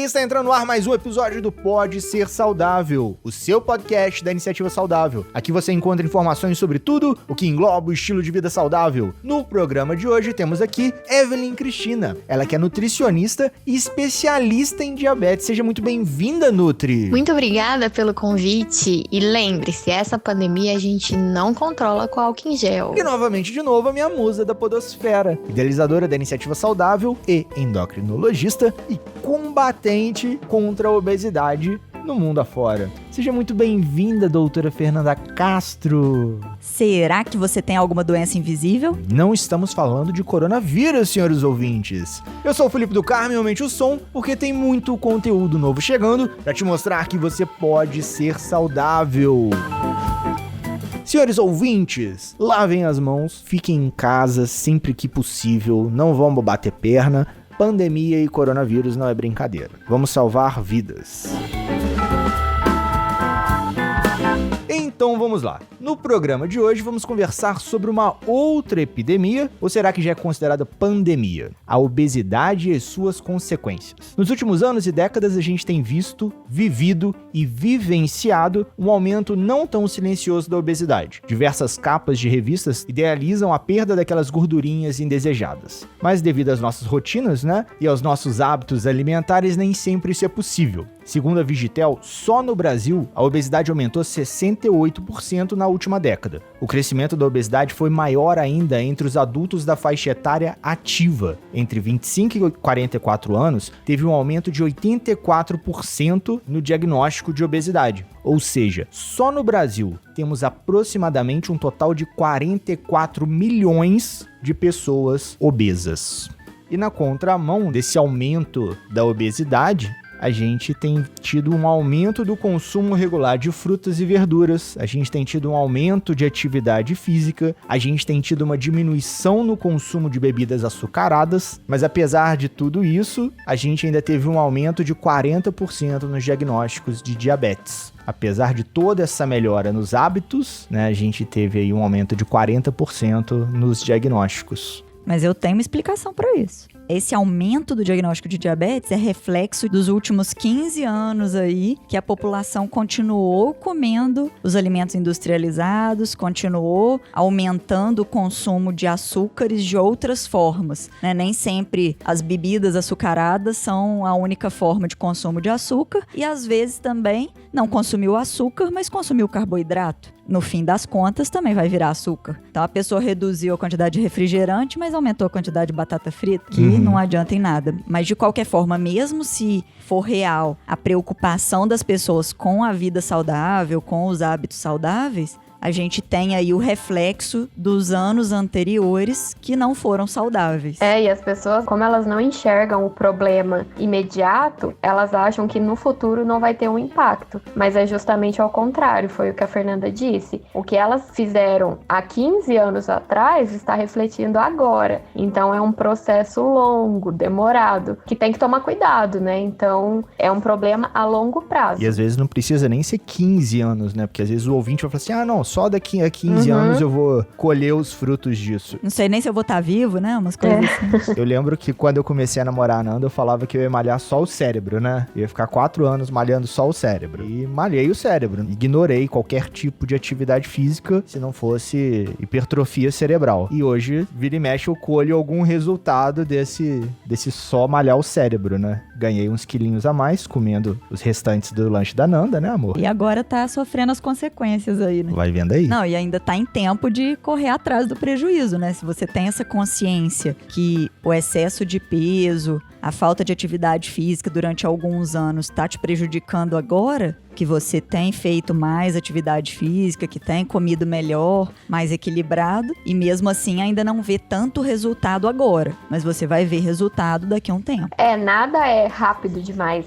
aí, está entrando no ar mais um episódio do Pode Ser Saudável, o seu podcast da Iniciativa Saudável. Aqui você encontra informações sobre tudo o que engloba o estilo de vida saudável. No programa de hoje temos aqui Evelyn Cristina, ela que é nutricionista e especialista em diabetes. Seja muito bem-vinda, Nutri! Muito obrigada pelo convite e lembre-se, essa pandemia a gente não controla com álcool em gel. E novamente, de novo, a minha musa da podosfera, idealizadora da Iniciativa Saudável e endocrinologista e combatente contra a obesidade no mundo afora. Seja muito bem-vinda, doutora Fernanda Castro. Será que você tem alguma doença invisível? Não estamos falando de coronavírus, senhores ouvintes. Eu sou o Felipe do Carmo e aumente o som, porque tem muito conteúdo novo chegando para te mostrar que você pode ser saudável. Senhores ouvintes, lavem as mãos, fiquem em casa sempre que possível, não vão bater perna. Pandemia e coronavírus não é brincadeira. Vamos salvar vidas. Então vamos lá. No programa de hoje vamos conversar sobre uma outra epidemia, ou será que já é considerada pandemia? A obesidade e suas consequências. Nos últimos anos e décadas a gente tem visto, vivido e vivenciado um aumento não tão silencioso da obesidade. Diversas capas de revistas idealizam a perda daquelas gordurinhas indesejadas. Mas devido às nossas rotinas, e aos nossos hábitos alimentares, nem sempre isso é possível. Segundo a Vigitel, só no Brasil a obesidade aumentou 68% na última década. O crescimento da obesidade foi maior ainda entre os adultos da faixa etária ativa. Entre 25 e 44 anos, teve um aumento de 84% no diagnóstico de obesidade. Ou seja, só no Brasil temos aproximadamente um total de 44 milhões de pessoas obesas. E na contramão desse aumento da obesidade, a gente tem tido um aumento do consumo regular de frutas e verduras, a gente tem tido um aumento de atividade física, a gente tem tido uma diminuição no consumo de bebidas açucaradas, mas apesar de tudo isso, a gente ainda teve um aumento de 40% nos diagnósticos de diabetes. Apesar de toda essa melhora nos hábitos, a gente teve aí um aumento de 40% nos diagnósticos. Mas eu tenho uma explicação para isso. Esse aumento do diagnóstico de diabetes é reflexo dos últimos 15 anos aí, que a população continuou comendo os alimentos industrializados, continuou aumentando o consumo de açúcares de outras formas, Nem sempre as bebidas açucaradas são a única forma de consumo de açúcar e às vezes também não consumiu açúcar, mas consumiu carboidrato. No fim das contas, também vai virar açúcar. Então, a pessoa reduziu a quantidade de refrigerante, mas aumentou a quantidade de batata frita, que não adianta em nada. Mas, de qualquer forma, mesmo se for real a preocupação das pessoas com a vida saudável, com os hábitos saudáveis, a gente tem aí o reflexo dos anos anteriores que não foram saudáveis. E as pessoas, como elas não enxergam o problema imediato, elas acham que no futuro não vai ter um impacto. Mas é justamente ao contrário, foi o que a Fernanda disse. O que elas fizeram há 15 anos atrás está refletindo agora. Então é um processo longo, demorado, que tem que tomar cuidado, Então é um problema a longo prazo. E às vezes não precisa nem ser 15 anos, Porque às vezes o ouvinte vai falar assim, não, só daqui a 15 anos eu vou colher os frutos disso. Não sei nem se eu vou estar vivo, Umas coisas assim. Eu lembro que quando eu comecei a namorar a Nanda, eu falava que eu ia malhar só o cérebro, Eu ia ficar 4 anos malhando só o cérebro. E malhei o cérebro. Ignorei qualquer tipo de atividade física se não fosse hipertrofia cerebral. E hoje, vira e mexe, eu colho algum resultado desse só malhar o cérebro, Ganhei uns quilinhos a mais comendo os restantes do lanche da Nanda, amor? E agora tá sofrendo as consequências aí, Vai vendo aí. Não, e ainda tá em tempo de correr atrás do prejuízo, Se você tem essa consciência que o excesso de peso, a falta de atividade física durante alguns anos tá te prejudicando agora, que você tem feito mais atividade física, que tem comido melhor, mais equilibrado, e mesmo assim ainda não vê tanto resultado agora, mas você vai ver resultado daqui a um tempo. Nada é rápido demais,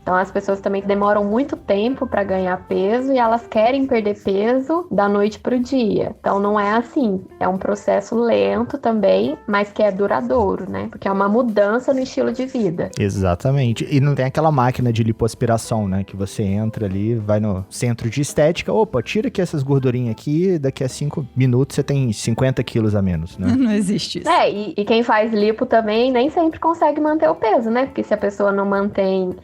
Então as pessoas também demoram muito tempo para ganhar peso e elas querem perder peso da noite pro dia. Então não é assim, é um processo lento também, mas que é duradouro, Porque é uma mudança no estilo de vida. Exatamente. E não tem aquela máquina de lipoaspiração, que você entra ali, vai no centro de estética, opa, tira aqui essas gordurinhas aqui, daqui a 5 minutos você tem 50 quilos a menos, Não existe isso. E quem faz lipo também nem sempre consegue manter o peso, Porque se a pessoa não mantém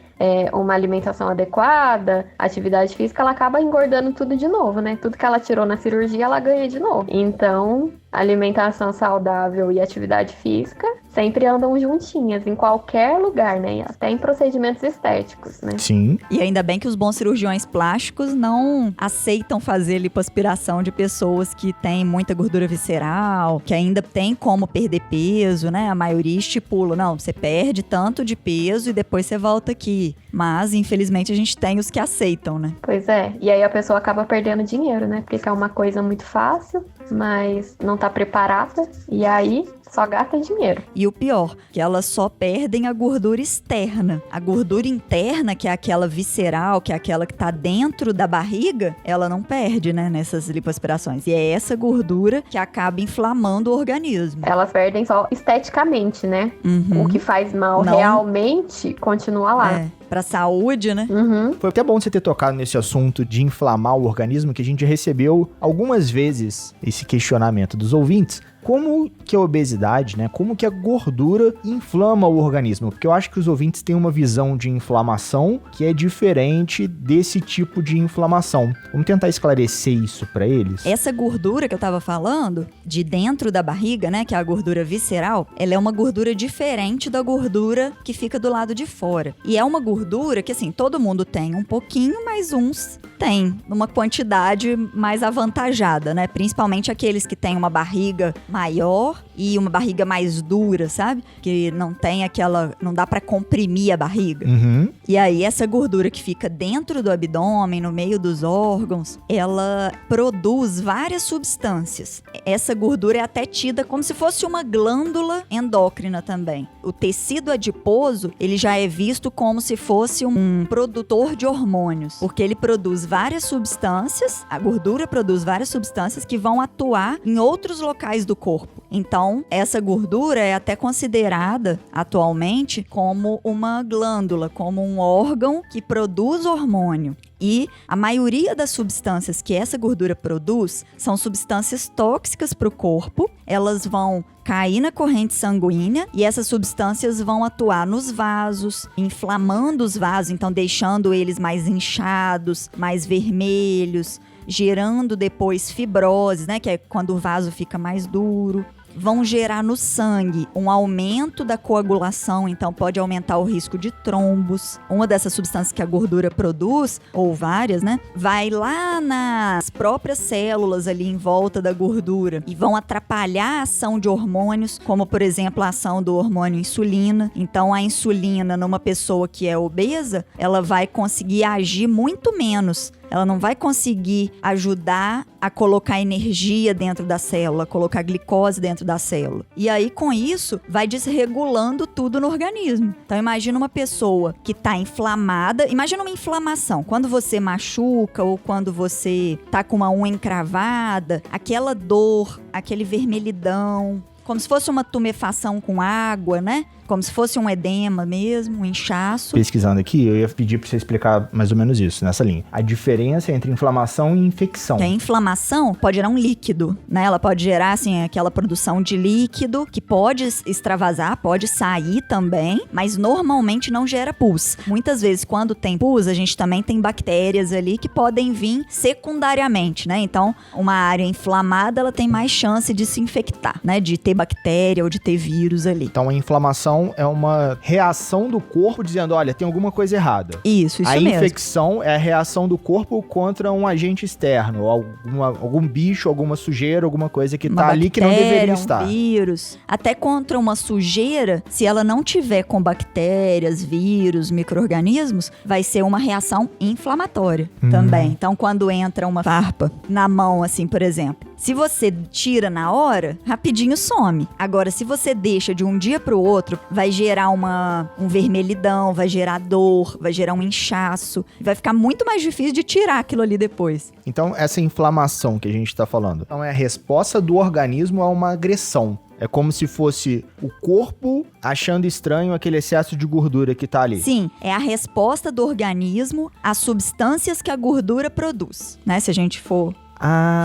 uma alimentação adequada, atividade física, ela acaba engordando tudo de novo, né? Tudo que ela tirou na cirurgia, ela ganha de novo. Então, alimentação saudável e atividade física sempre andam juntinhas, em qualquer lugar, né? Até em procedimentos estéticos, né? Sim. E ainda bem que os bons cirurgiões plásticos não aceitam fazer lipoaspiração de pessoas que têm muita gordura visceral, que ainda tem como perder peso, né? A maioria estipula, não, você perde tanto de peso e depois você volta aqui. Mas, infelizmente, a gente tem os que aceitam, né? Pois é. E aí a pessoa acaba perdendo dinheiro, né? Porque é uma coisa muito fácil, mas não tá preparada. E aí só gasta dinheiro. E o pior, que elas só perdem a gordura externa. A gordura interna, que é aquela visceral, que é aquela que tá dentro da barriga, ela não perde, né, nessas lipoaspirações. E é essa gordura que acaba inflamando o organismo. Elas perdem só esteticamente, né? Uhum. O que faz mal Não. realmente continua lá. É, pra saúde, né? Uhum. Foi até bom você ter tocado nesse assunto de inflamar o organismo, que a gente recebeu algumas vezes esse questionamento dos ouvintes. Como que a obesidade, né? Como que a gordura inflama o organismo? Porque eu acho que os ouvintes têm uma visão de inflamação que é diferente desse tipo de inflamação. Vamos tentar esclarecer isso pra eles? Essa gordura que eu tava falando, de dentro da barriga, né, que é a gordura visceral, ela é uma gordura diferente da gordura que fica do lado de fora. E é uma gordura que, assim, todo mundo tem um pouquinho, mas uns tem numa quantidade mais avantajada, né? Principalmente aqueles que têm uma barriga maior e uma barriga mais dura, sabe? Que não tem aquela... não dá pra comprimir a barriga. Uhum. E aí, essa gordura que fica dentro do abdômen, no meio dos órgãos, ela produz várias substâncias. Essa gordura é até tida como se fosse uma glândula endócrina também. O tecido adiposo, ele já é visto como se fosse um produtor de hormônios, porque ele produz várias substâncias, a gordura produz várias substâncias que vão atuar em outros locais do corpo. Então, essa gordura é até considerada atualmente como uma glândula, como um órgão que produz hormônio. E a maioria das substâncias que essa gordura produz são substâncias tóxicas para o corpo. Elas vão cair na corrente sanguínea e essas substâncias vão atuar nos vasos, inflamando os vasos, então deixando eles mais inchados, mais vermelhos, gerando depois fibrose, né, que é quando o vaso fica mais duro. Vão gerar no sangue um aumento da coagulação, então pode aumentar o risco de trombos. Uma dessas substâncias que a gordura produz, ou várias, né, vai lá nas próprias células ali em volta da gordura e vão atrapalhar a ação de hormônios, como por exemplo a ação do hormônio insulina. Então a insulina numa pessoa que é obesa, ela vai conseguir agir muito menos. Ela não vai conseguir ajudar a colocar energia dentro da célula, colocar glicose dentro da célula. E aí, com isso, vai desregulando tudo no organismo. Então, imagina uma pessoa que está inflamada. Imagina uma inflamação. Quando você machuca ou quando você tá com uma unha encravada, aquela dor, aquele vermelhidão, como se fosse uma tumefação com água, né? Como se fosse um edema mesmo, um inchaço. Pesquisando aqui, eu ia pedir pra você explicar mais ou menos isso, nessa linha. A diferença entre inflamação e infecção. Que a inflamação pode gerar um líquido, né? Ela pode gerar, assim, aquela produção de líquido que pode extravasar, pode sair também, mas normalmente não gera pus. Muitas vezes, quando tem pus, a gente também tem bactérias ali que podem vir secundariamente, né? Então, uma área inflamada, ela tem mais chance de se infectar, né? De ter bactéria ou de ter vírus ali. Então, a inflamação é uma reação do corpo dizendo, olha, tem alguma coisa errada. Isso A mesmo. infecção é a reação do corpo contra um agente externo, algum bicho, alguma sujeira, alguma coisa que tá ali que não deveria estar. Um vírus. Até contra uma sujeira, se ela não tiver com bactérias, vírus, micro-organismos, vai ser uma reação inflamatória também. Então, quando entra uma farpa na mão, assim, por exemplo, se você tira na hora, rapidinho some. Agora, se você deixa de um dia pro outro, vai gerar um vermelhidão, vai gerar dor, vai gerar um inchaço. Vai ficar muito mais difícil de tirar aquilo ali depois. Então, essa inflamação que a gente tá falando, então é a resposta do organismo a uma agressão. É como se fosse o corpo achando estranho aquele excesso de gordura que tá ali. Sim, é a resposta do organismo às substâncias que a gordura produz, né? Se a gente for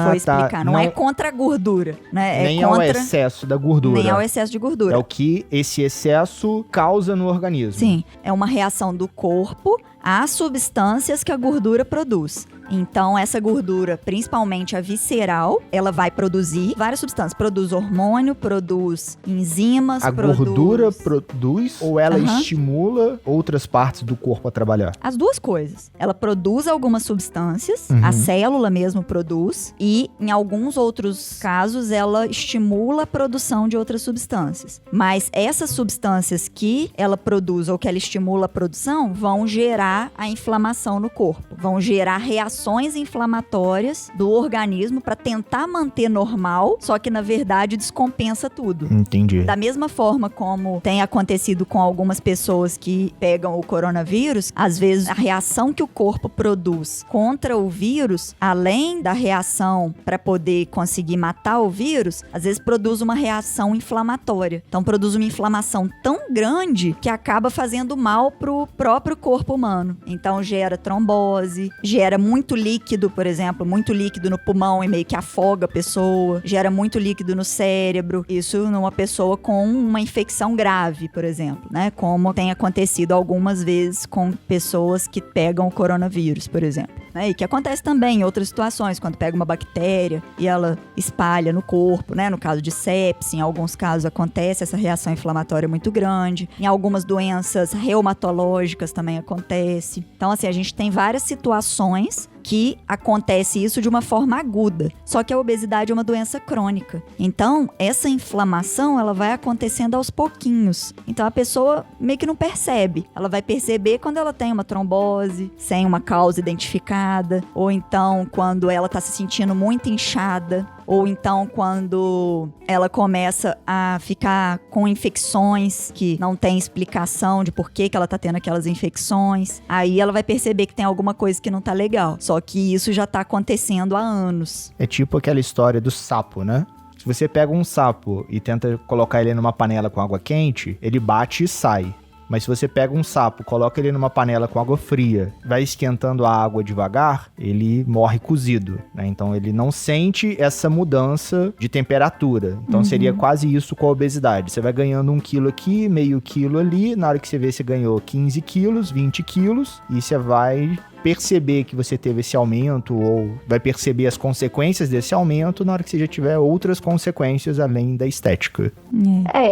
foi explicar. Não é contra a gordura, né? Nem ao excesso da gordura. Nem ao excesso de gordura. É o que esse excesso causa no organismo. Sim, é uma reação do corpo às substâncias que a gordura produz. Então, essa gordura, principalmente a visceral, ela vai produzir várias substâncias. Produz hormônio, produz enzimas, A gordura produz ou ela estimula outras partes do corpo a trabalhar? As duas coisas. Ela produz algumas substâncias, a célula mesmo produz, e em alguns outros casos ela estimula a produção de outras substâncias. Mas essas substâncias que ela produz ou que ela estimula a produção vão gerar a inflamação no corpo. Vão gerar reações inflamatórias do organismo para tentar manter normal, só que na verdade descompensa tudo. Entendi. Da mesma forma como tem acontecido com algumas pessoas que pegam o coronavírus, às vezes a reação que o corpo produz contra o vírus, além da reação para poder conseguir matar o vírus, às vezes produz uma reação inflamatória. Então produz uma inflamação tão grande que acaba fazendo mal pro próprio corpo humano. Então gera trombose, gera muito líquido, por exemplo, muito líquido no pulmão e meio que afoga a pessoa, gera muito líquido no cérebro, isso numa pessoa com uma infecção grave, por exemplo, né? Como tem acontecido algumas vezes com pessoas que pegam o coronavírus, por exemplo. E que acontece também em outras situações, quando pega uma bactéria e ela espalha no corpo, né? No caso de sepse, em alguns casos acontece essa reação inflamatória muito grande. Em algumas doenças reumatológicas também acontece. Então, assim, a gente tem várias situações que acontece isso de uma forma aguda. Só que a obesidade é uma doença crônica. Então, essa inflamação, ela vai acontecendo aos pouquinhos. Então, a pessoa meio que não percebe. Ela vai perceber quando ela tem uma trombose, sem uma causa identificada, ou então quando ela tá se sentindo muito inchada, ou então quando ela começa a ficar com infecções que não tem explicação de por que ela tá tendo aquelas infecções. Aí ela vai perceber que tem alguma coisa que não tá legal. Só que isso já tá acontecendo há anos. É tipo aquela história do sapo, né? Se você pega um sapo e tenta colocar ele numa panela com água quente, ele bate e sai. Mas se você pega um sapo, coloca ele numa panela com água fria, vai esquentando a água devagar, ele morre cozido, né? Então ele não sente essa mudança de temperatura. Então seria quase isso com a obesidade. Você vai ganhando 1 quilo aqui, meio quilo ali, na hora que você vê, você ganhou 15 quilos, 20 quilos, e você vai perceber que você teve esse aumento ou vai perceber as consequências desse aumento na hora que você já tiver outras consequências além da estética.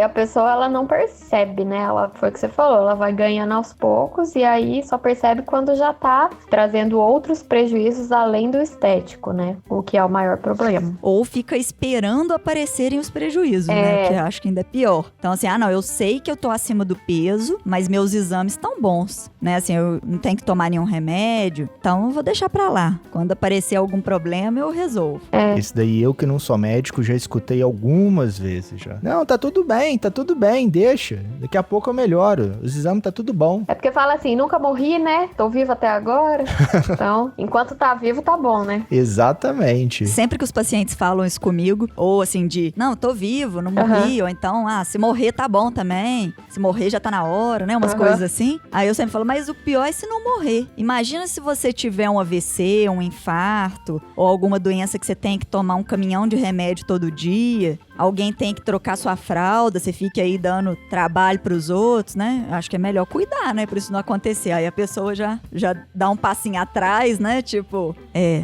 A pessoa ela não percebe, né? Ela, foi o que você falou, ela vai ganhando aos poucos e aí só percebe quando já tá trazendo outros prejuízos além do estético, né? O que é o maior problema. Ou fica esperando aparecerem os prejuízos, né? Que eu acho que ainda é pior. Então assim, não, eu sei que eu tô acima do peso, mas meus exames estão bons, né? Assim, eu não tenho que tomar nenhum remédio, então eu vou deixar pra lá. Quando aparecer algum problema, eu resolvo. Isso daí eu que não sou médico já escutei algumas vezes já. Não, tá tudo bem, deixa. Daqui a pouco eu melhoro. Os exames tá tudo bom. É porque fala assim, nunca morri, né? Tô vivo até agora. Então, enquanto tá vivo, tá bom, né? Exatamente. Sempre que os pacientes falam isso comigo, ou assim de, não, tô vivo, não morri, ou então, se morrer tá bom também. Se morrer já tá na hora, né? Umas coisas assim. Aí eu sempre falo, mas o pior é se não morrer. Imagina se você tiver um AVC, um infarto, ou alguma doença que você tem que tomar um caminhão de remédio todo dia, alguém tem que trocar sua fralda, você fica aí dando trabalho pros outros, né? Acho que é melhor cuidar, né? Pra isso não acontecer. Aí a pessoa já dá um passinho atrás, né? Tipo,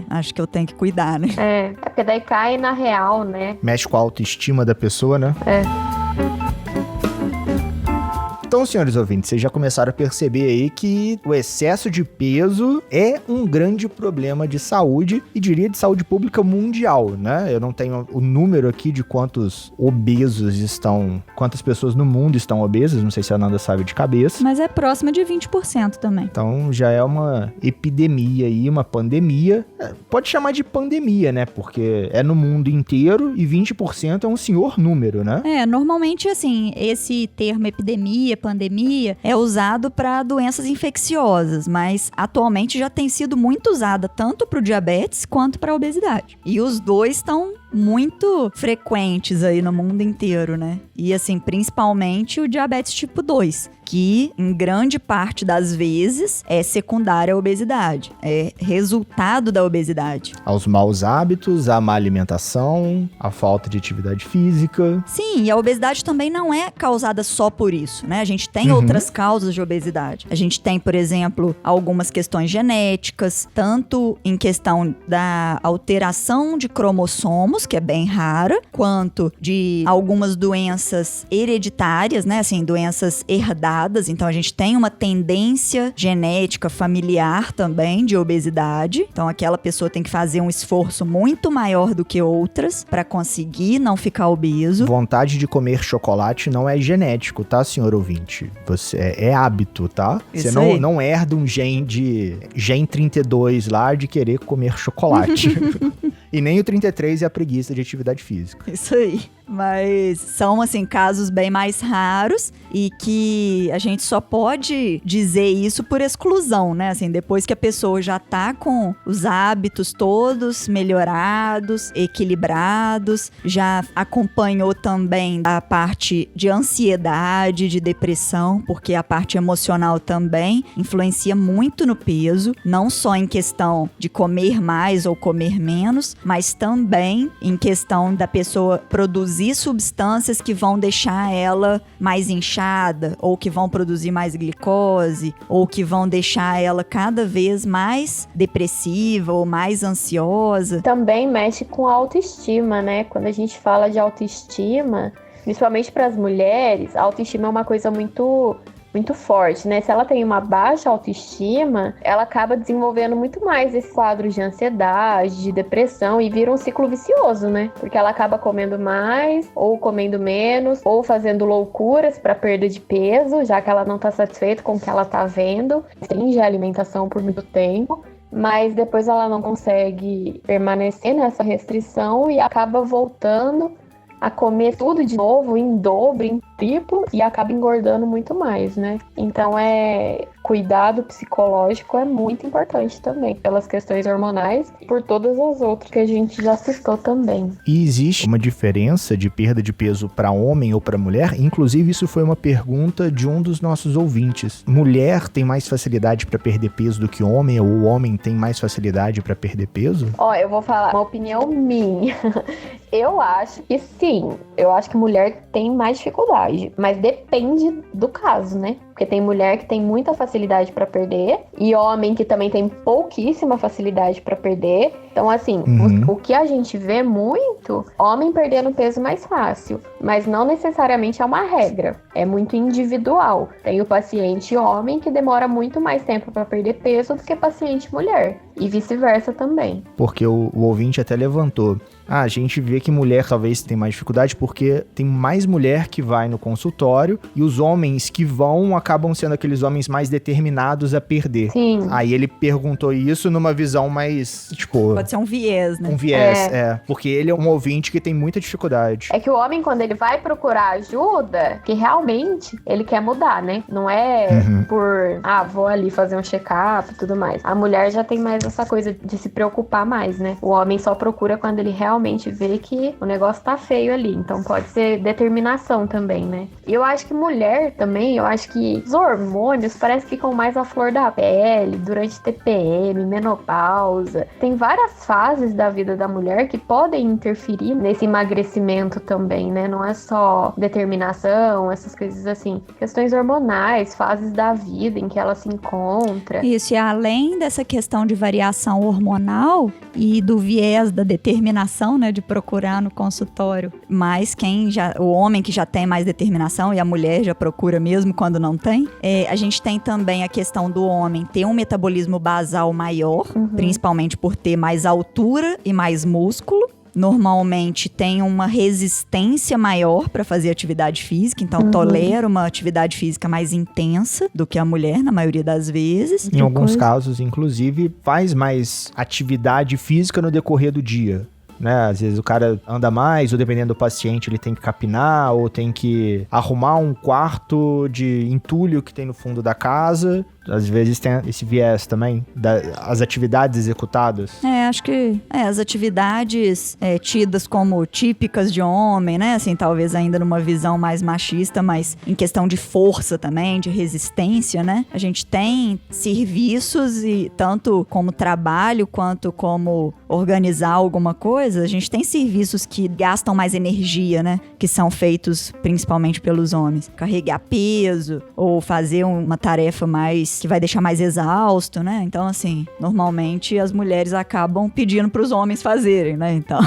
acho que eu tenho que cuidar, né? É porque daí cai na real, né? Mexe com a autoestima da pessoa, né? Então, senhores ouvintes, vocês já começaram a perceber aí que o excesso de peso é um grande problema de saúde e diria de saúde pública mundial, né? Eu não tenho o número aqui de quantos obesos quantas pessoas no mundo estão obesas, não sei se a Nanda sabe de cabeça. Mas é próxima de 20% também. Então já é uma epidemia aí, uma pandemia. Pode chamar de pandemia, né? Porque é no mundo inteiro e 20% é um senhor número, né? Normalmente, assim, esse termo epidemia, pandemia, é usado para doenças infecciosas, mas atualmente já tem sido muito usada tanto para o diabetes quanto para a obesidade. E os dois estão muito frequentes aí no mundo inteiro, né? E assim, principalmente o diabetes tipo 2, que em grande parte das vezes é secundária à obesidade, é resultado da obesidade. Aos maus hábitos, à má alimentação, à falta de atividade física. Sim, e a obesidade também não é causada só por isso, né? A gente tem outras causas de obesidade. A gente tem, por exemplo, algumas questões genéticas, tanto em questão da alteração de cromossomos, que é bem rara, quanto de algumas doenças hereditárias, né? Assim, doenças herdadas. Então, a gente tem uma tendência genética familiar também de obesidade. Então, aquela pessoa tem que fazer um esforço muito maior do que outras para conseguir não ficar obeso. Vontade de comer chocolate não é genético, tá, senhor ouvinte? É hábito, tá? Isso Você aí. não herda um gen 32 lá de querer comer chocolate. E nem o 33 é a preguiça de atividade física. Isso aí. Mas são, assim, casos bem mais raros e que a gente só pode dizer isso por exclusão, né? Assim, depois que a pessoa já tá com os hábitos todos melhorados, equilibrados, já acompanhou também a parte de ansiedade, de depressão, porque a parte emocional também influencia muito no peso, não só em questão de comer mais ou comer menos, mas também em questão da pessoa produzir substâncias que vão deixar ela mais inchada, ou que vão produzir mais glicose, ou que vão deixar ela cada vez mais depressiva ou mais ansiosa. Também mexe com a autoestima, né? Quando a gente fala de autoestima, principalmente para as mulheres, a autoestima é uma coisa muito forte, né? Se ela tem uma baixa autoestima, ela acaba desenvolvendo muito mais esse quadro de ansiedade, de depressão e vira um ciclo vicioso, né? Porque ela acaba comendo mais, ou comendo menos, ou fazendo loucuras para perda de peso, já que ela não tá satisfeita com o que ela tá vendo, restringe a alimentação por muito tempo. Mas depois ela não consegue permanecer nessa restrição e acaba voltando a comer tudo de novo, em dobro, em triplo, e acaba engordando muito mais, né? Então, cuidado psicológico é muito importante também, pelas questões hormonais e por todas as outras que a gente já citou também. E existe uma diferença de perda de peso para homem ou para mulher? Inclusive, isso foi uma pergunta de um dos nossos ouvintes. Mulher tem mais facilidade para perder peso do que homem, ou o homem tem mais facilidade para perder peso? Ó, eu vou falar uma opinião minha. Eu acho que sim. Eu acho que mulher tem mais dificuldade, mas depende do caso, né? Porque tem mulher que tem muita facilidade para perder e homem que também tem pouquíssima facilidade para perder. Então, assim, o que a gente vê muito, homem perdendo peso mais fácil, mas não necessariamente é uma regra. É muito individual. Tem o paciente homem que demora muito mais tempo para perder peso do que paciente mulher. E vice-versa também. Porque o ouvinte até levantou. A gente vê que mulher talvez tenha mais dificuldade porque tem mais mulher que vai no consultório e os homens que vão acabam sendo aqueles homens mais determinados a perder. Sim. Aí ele perguntou isso numa visão mais, tipo... Pode ser um viés, né? Um viés, porque ele é um ouvinte que tem muita dificuldade. É que o homem, quando ele vai procurar ajuda, que realmente ele quer mudar, né? Não é por, vou ali fazer um check-up e tudo mais. A mulher já tem mais essa coisa de se preocupar mais, né? O homem só procura quando ele realmente vê que o negócio tá feio ali. Então pode ser determinação também, né? E eu acho que mulher também, eu acho que os hormônios parece que ficam mais à flor da pele, durante TPM, menopausa. Tem várias fases da vida da mulher que podem interferir nesse emagrecimento também, né? Não é só determinação, essas coisas assim. Questões hormonais, fases da vida em que ela se encontra. Isso, e além dessa questão de variação hormonal e do viés da determinação, né, de procurar no consultório, mas o homem que já tem mais determinação e a mulher já procura mesmo quando não tem, a gente tem também a questão do homem ter um metabolismo basal maior, principalmente por ter mais altura e mais músculo. Normalmente tem uma resistência maior para fazer atividade física, então tolera uma atividade física mais intensa do que a mulher, na maioria das vezes. Em alguns casos, inclusive, faz mais atividade física no decorrer do dia. Né? Às vezes o cara anda mais, ou dependendo do paciente, ele tem que capinar, ou tem que arrumar um quarto de entulho que tem no fundo da casa, às vezes tem esse viés também, as atividades executadas. Acho que as atividades tidas como típicas de homem, né? Assim, talvez ainda numa visão mais machista, mas em questão de força também, de resistência, né? A gente tem serviços e tanto como trabalho quanto como organizar alguma coisa, a gente tem serviços que gastam mais energia, né? Que são feitos principalmente pelos homens. Carregar peso ou fazer uma tarefa mais que vai deixar mais exausto, né? Então, assim, normalmente as mulheres acabam pedindo para os homens fazerem, né? Então,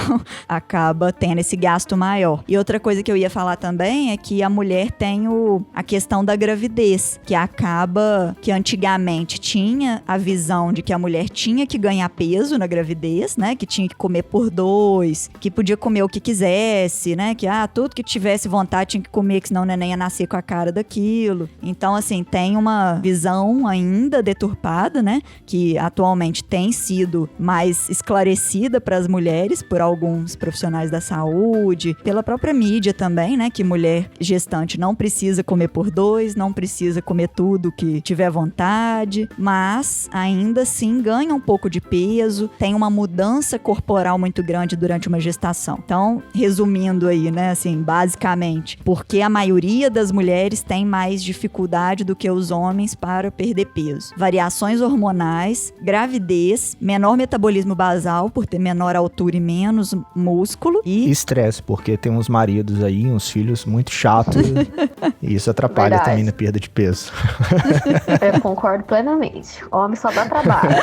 acaba tendo esse gasto maior. E outra coisa que eu ia falar também é que a mulher tem a questão da gravidez, que acaba que antigamente tinha a visão de que a mulher tinha que ganhar peso na gravidez, né? Que tinha que comer por 2, que podia comer o que quisesse, né? Que tudo que tivesse vontade tinha que comer, que senão o neném ia nascer com a cara daquilo. Então, assim, tem uma visão ainda deturpada, né? Que atualmente tem sido mais esclarecida para as mulheres por alguns profissionais da saúde, pela própria mídia também, né? Que mulher gestante não precisa comer por 2, não precisa comer tudo que tiver vontade, mas ainda assim ganha um pouco de peso, tem uma mudança corporal muito grande durante uma gestação. Então, resumindo aí, né? Assim, basicamente, porque a maioria das mulheres tem mais dificuldade do que os homens para perder peso. Variações hormonais, gravidez, menor metabolismo basal, por ter menor altura e menos músculo. E estresse, porque tem uns maridos aí, uns filhos muito chatos. E isso atrapalha também na perda de peso. Eu concordo plenamente. Homem só dá trabalho.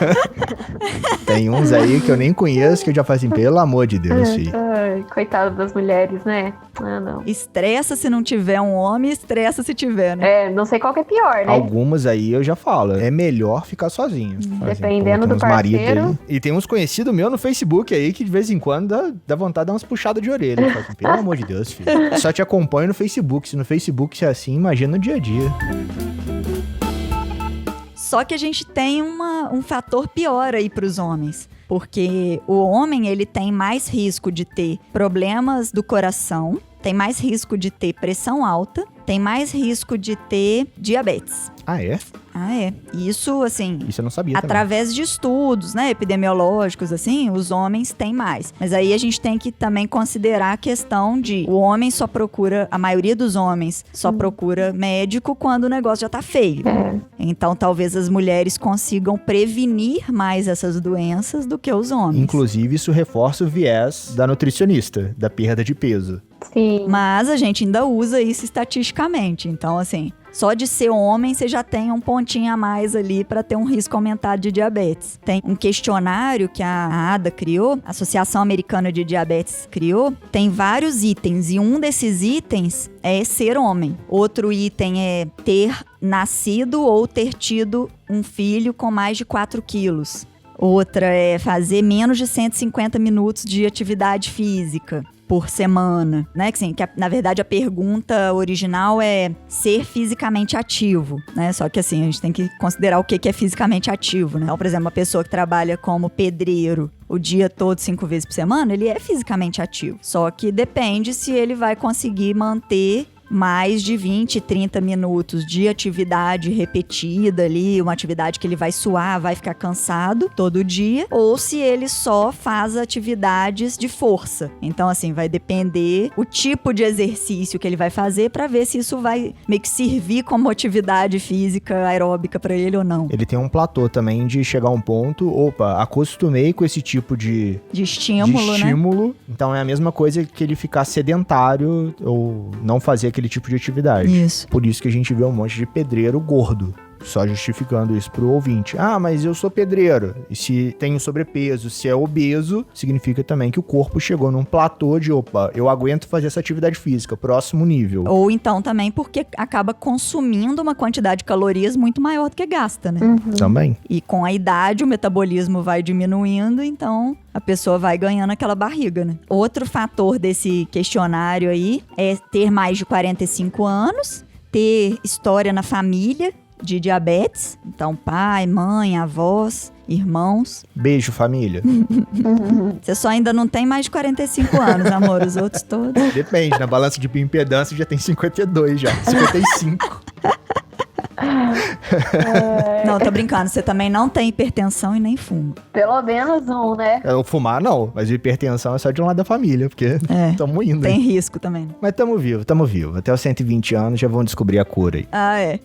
Tem uns aí que eu nem conheço, que eu já falo assim, pelo amor de Deus, filho. Ai, coitado das mulheres, né? Não. Estressa se não tiver um homem, estressa se tiver, né? Não sei qual que é pior, né? Algumas aí eu já falo, é melhor ficar sozinho. Dependendo do parceiro. E tem uns conhecidos meus no Facebook aí que de vez em quando dá vontade de dar umas puxadas de orelha. Assim, pelo amor de Deus, filho. Só te acompanho no Facebook. Se no Facebook é assim, imagina no dia a dia. Só que a gente tem um fator pior aí para os homens. Porque o homem, ele tem mais risco de ter problemas do coração, tem mais risco de ter pressão alta, tem mais risco de ter diabetes. Ah, é? Isso, assim... Isso eu não sabia através também. de estudos, né, epidemiológicos, assim, os homens têm mais. Mas aí a gente tem que também considerar a questão de o homem só procura, a maioria dos homens só procura médico quando o negócio já tá feio. Então, talvez as mulheres consigam prevenir mais essas doenças do que os homens. Inclusive, isso reforça o viés da nutricionista, da perda de peso. Sim. Mas a gente ainda usa isso estatisticamente. Então, assim, só de ser homem, você já tem um pontinho a mais ali para ter um risco aumentado de diabetes. Tem um questionário que a ADA criou, a Associação Americana de Diabetes criou, tem vários itens, e um desses itens é ser homem. Outro item é ter nascido ou ter tido um filho com mais de 4 quilos. Outra é fazer menos de 150 minutos de atividade física por semana, né? Que, assim, na verdade a pergunta original é ser fisicamente ativo, né? Só que assim, a gente tem que considerar o que é fisicamente ativo, né? Então, por exemplo, uma pessoa que trabalha como pedreiro o dia todo, 5 vezes por semana, ele é fisicamente ativo. Só que depende se ele vai conseguir manter mais de 20, 30 minutos de atividade repetida ali, uma atividade que ele vai suar, vai ficar cansado todo dia, ou se ele só faz atividades de força. Então, assim, vai depender o tipo de exercício que ele vai fazer para ver se isso vai meio que servir como atividade física aeróbica para ele ou não. Ele tem um platô também de chegar a um ponto, acostumei com esse tipo de estímulo, né? Então é a mesma coisa que ele ficar sedentário ou não fazer aquele tipo de atividade. Isso. Por isso que a gente vê um monte de pedreiro gordo. Só justificando isso pro ouvinte. Mas eu sou pedreiro. E se tenho sobrepeso, se é obeso, significa também que o corpo chegou num platô de, eu aguento fazer essa atividade física, próximo nível. Ou então também porque acaba consumindo uma quantidade de calorias muito maior do que gasta, né? Também. E com a idade o metabolismo vai diminuindo, então a pessoa vai ganhando aquela barriga, né? Outro fator desse questionário aí é ter mais de 45 anos, ter história na família de diabetes, então pai, mãe, avós, irmãos. Beijo, família. Você só ainda não tem mais de 45 anos, amor, os outros todos. Depende, na balança de bioimpedância já tem 52 já, 55. Não, tô brincando. Você também não tem hipertensão e nem fuma. Pelo menos um, né? Eu fumar, não. Mas hipertensão é só de um lado da família, porque tamo indo. Tem Hein? risco também. Mas tamo vivo. Até os 120 anos já vão descobrir a cura aí. Ah, é.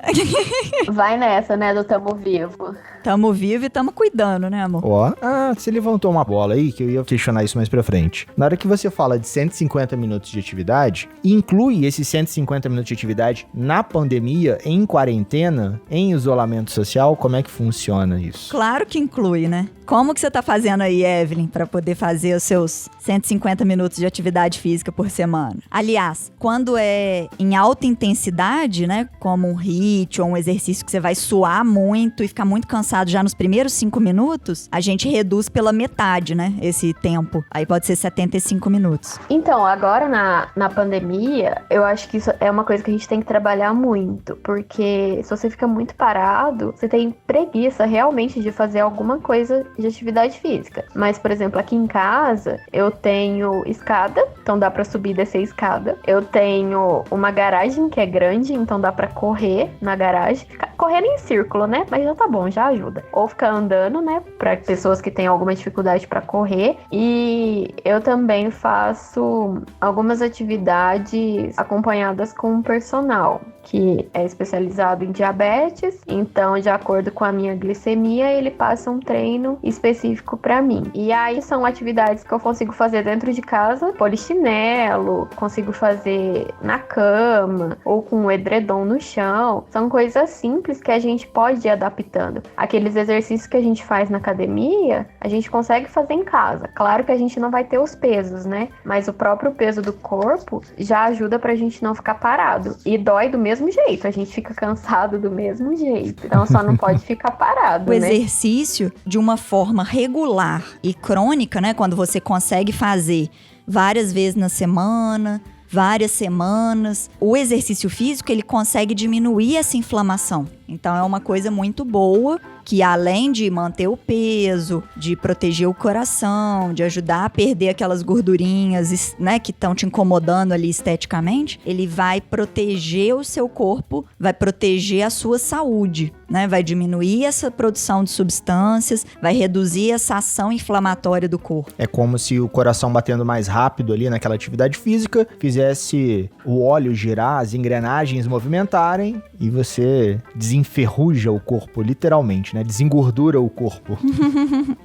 Vai nessa, né, do tamo vivo. Tamo vivo e tamo cuidando, né, amor? Ó, você levantou uma bola aí, que eu ia questionar isso mais pra frente. Na hora que você fala de 150 minutos de atividade, inclui esses 150 minutos de atividade na pandemia, em quarentena, em isolamento social? Como é que funciona isso? Claro que inclui, né? Como que você tá fazendo aí, Evelyn, pra poder fazer os seus 150 minutos de atividade física por semana? Aliás, quando é em alta intensidade, né, como um HIIT ou um exercício que você vai suar muito e ficar muito cansado já nos primeiros 5 minutos, a gente reduz pela metade, né, esse tempo. Aí pode ser 75 minutos. Então, agora na pandemia, eu acho que isso é uma coisa que a gente tem que trabalhar muito, porque se você fica muito parado, você tem preguiça realmente de fazer alguma coisa de atividade física. Mas, por exemplo, aqui em casa, eu tenho escada, então dá pra subir e descer a escada. Eu tenho uma garagem que é grande, então dá pra correr na garagem. Correndo em círculo, né? Mas já tá bom, já ajuda. Ou ficar andando, né? Pra pessoas que têm alguma dificuldade pra correr. E eu também faço algumas atividades acompanhadas com um personal, que é especializado em diabetes. Então, de acordo com a minha glicemia, ele passa um treino específico pra mim. E aí são atividades que eu consigo fazer dentro de casa, polichinelo, consigo fazer na cama ou com um edredom no chão. São coisas simples que a gente pode ir adaptando. Aqueles exercícios que a gente faz na academia, a gente consegue fazer em casa. Claro que a gente não vai ter os pesos, né? Mas o próprio peso do corpo já ajuda pra gente não ficar parado. E dói do mesmo jeito, a gente fica cansado do mesmo jeito. Então só não pode ficar parado, O né? exercício, de uma forma regular e crônica, né? Quando você consegue fazer várias vezes na semana, várias semanas, o exercício físico, ele consegue diminuir essa inflamação. Então é uma coisa muito boa, que além de manter o peso, de proteger o coração, de ajudar a perder aquelas gordurinhas, né, que estão te incomodando ali esteticamente, ele vai proteger o seu corpo, vai proteger a sua saúde, né? Vai diminuir essa produção de substâncias, vai reduzir essa ação inflamatória do corpo. É como se o coração batendo mais rápido ali naquela atividade física fizesse o óleo girar, as engrenagens movimentarem e você desenferruja o corpo, literalmente, né? Desengordura o corpo.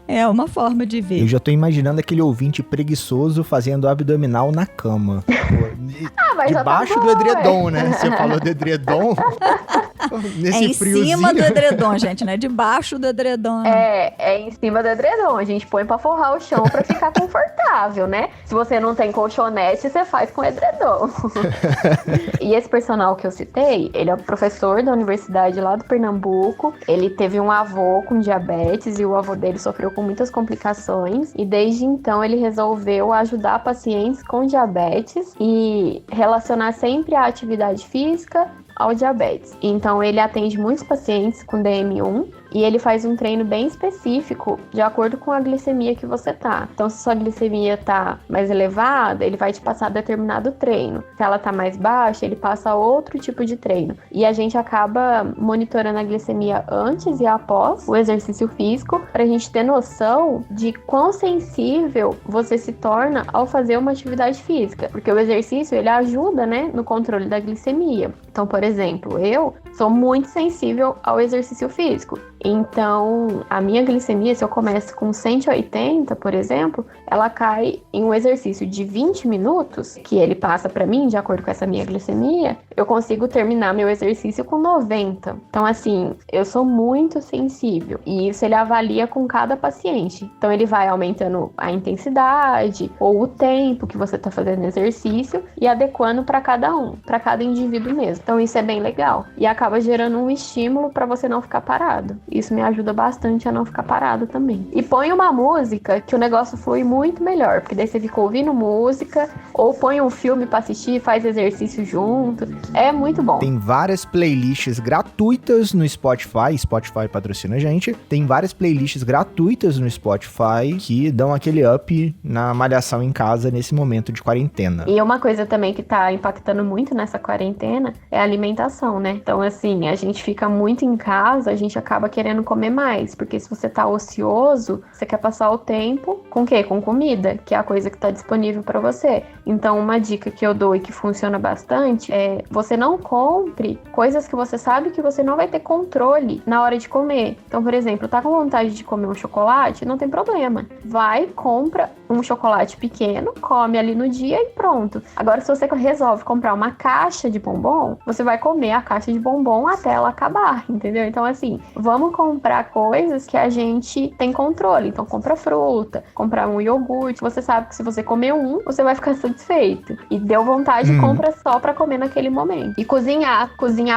É uma forma de ver. Eu já tô imaginando aquele ouvinte preguiçoso fazendo abdominal na cama. Mas já tá Debaixo bom, do edredom, né? Você falou do edredom. Nesse É em friozinho. cima do edredom, gente, né? Debaixo do edredom. Né? É em cima do edredom. A gente põe pra forrar o chão pra ficar confortável, né? Se você não tem colchonete, você faz com edredom. E esse personal que eu citei, ele é professor da universidade lá do Pernambuco. Ele teve um avô com diabetes e o avô dele sofreu com muitas complicações. E desde então ele resolveu ajudar pacientes com diabetes e relacionar sempre a atividade física ao diabetes. Então ele atende muitos pacientes com DM1 e ele faz um treino bem específico de acordo com a glicemia que você tá. Então se sua glicemia tá mais elevada, ele vai te passar determinado treino. Se ela tá mais baixa, ele passa outro tipo de treino. E a gente acaba monitorando a glicemia antes e após o exercício físico pra gente ter noção de quão sensível você se torna ao fazer uma atividade física. Porque o exercício, ele ajuda, né, no controle da glicemia. Então, por exemplo, eu sou muito sensível ao exercício físico. Então, a minha glicemia, se eu começo com 180, por exemplo, ela cai em um exercício de 20 minutos, que ele passa para mim, de acordo com essa minha glicemia, eu consigo terminar meu exercício com 90. Então, assim, eu sou muito sensível. E isso ele avalia com cada paciente. Então, ele vai aumentando a intensidade ou o tempo que você está fazendo exercício e adequando para cada um, para cada indivíduo mesmo. Então, isso é bem legal. E acaba gerando um estímulo para você não ficar parado. Isso me ajuda bastante a não ficar parada também. E põe uma música que o negócio flui muito melhor, porque daí você fica ouvindo música, ou põe um filme pra assistir, faz exercício junto. É muito bom. Tem várias playlists gratuitas no Spotify. Spotify patrocina a gente. Tem várias playlists gratuitas no Spotify que dão aquele up na malhação em casa nesse momento de quarentena. E uma coisa também que tá impactando muito nessa quarentena é a alimentação, né? Então, assim, a gente fica muito em casa, a gente acaba querendo comer mais, porque se você tá ocioso, você quer passar o tempo com o quê? Com comida, que é a coisa que tá disponível pra você. Então, uma dica que eu dou e que funciona bastante é você não compre coisas que você sabe que você não vai ter controle na hora de comer. Então, por exemplo, tá com vontade de comer um chocolate? Não tem problema. Vai, compra um chocolate pequeno, come ali no dia e pronto. Agora, se você resolve comprar uma caixa de bombom, você vai comer a caixa de bombom até ela acabar, entendeu? Então, assim, vamos comprar coisas que a gente tem controle. Então, compra fruta, compra um iogurte. Você sabe que se você comer um, você vai ficar satisfeito. E deu vontade, compra só pra comer naquele momento. E cozinhar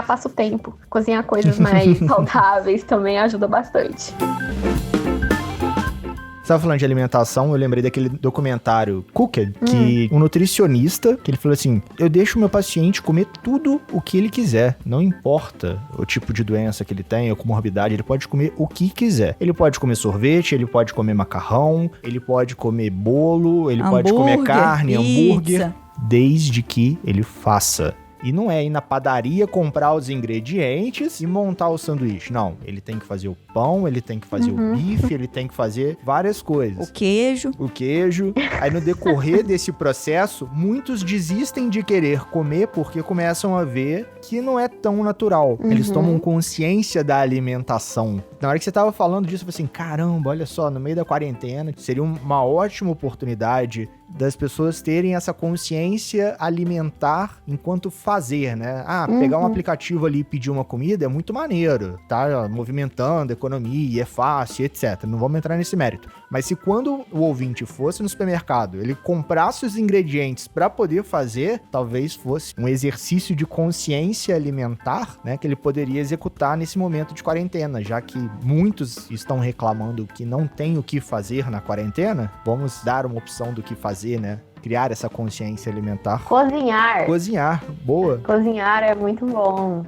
passa o tempo. Cozinhar coisas mais saudáveis também ajuda bastante. Você tava falando de alimentação, eu lembrei daquele documentário Cooked, que um nutricionista, que ele falou assim, eu deixo o meu paciente comer tudo o que ele quiser, não importa o tipo de doença que ele tem, ou comorbidade, ele pode comer o que quiser. Ele pode comer sorvete, ele pode comer macarrão, ele pode comer bolo, ele pode comer carne, hambúrguer, desde que ele faça. E não é ir na padaria comprar os ingredientes e montar o sanduíche. Não, ele tem que fazer o pão, ele tem que fazer o bife, ele tem que fazer várias coisas. O queijo. Aí no decorrer desse processo, muitos desistem de querer comer porque começam a ver que não é tão natural. Eles tomam consciência da alimentação. Na hora que você tava falando disso, eu falei assim, caramba, olha só, no meio da quarentena, seria uma ótima oportunidade das pessoas terem essa consciência alimentar enquanto fazer, né? Pegar um aplicativo ali e pedir uma comida é muito maneiro, tá? Movimentando a economia, é fácil, etc. Não vamos entrar nesse mérito. Mas se quando o ouvinte fosse no supermercado, ele comprasse os ingredientes para poder fazer, talvez fosse um exercício de consciência alimentar, né? Que ele poderia executar nesse momento de quarentena, já que muitos estão reclamando que não tem o que fazer na quarentena, vamos dar uma opção do que fazer, né? Criar essa consciência alimentar. Cozinhar, boa. Cozinhar é muito bom,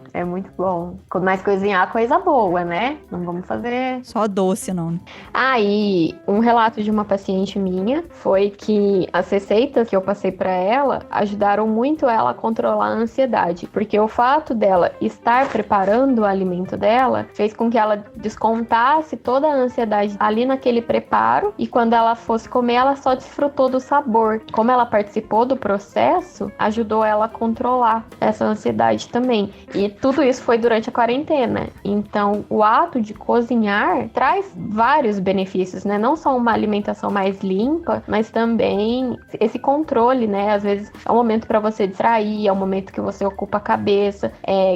Mas cozinhar é coisa boa, né? Não vamos fazer... Só doce, não. E um relato de uma paciente minha foi que as receitas que eu passei pra ela ajudaram muito ela a controlar a ansiedade, porque o fato dela estar preparando o alimento dela fez com que ela descontasse toda a ansiedade ali naquele preparo, e quando ela fosse comer, ela só desfrutou do sabor. Como ela participou do processo, ajudou ela a controlar essa ansiedade também. E tudo isso foi durante a quarentena. Então, o ato de cozinhar traz vários benefícios, né? Não só uma alimentação mais limpa, mas também esse controle, né? Às vezes é um momento para você distrair, é um momento que você ocupa a cabeça.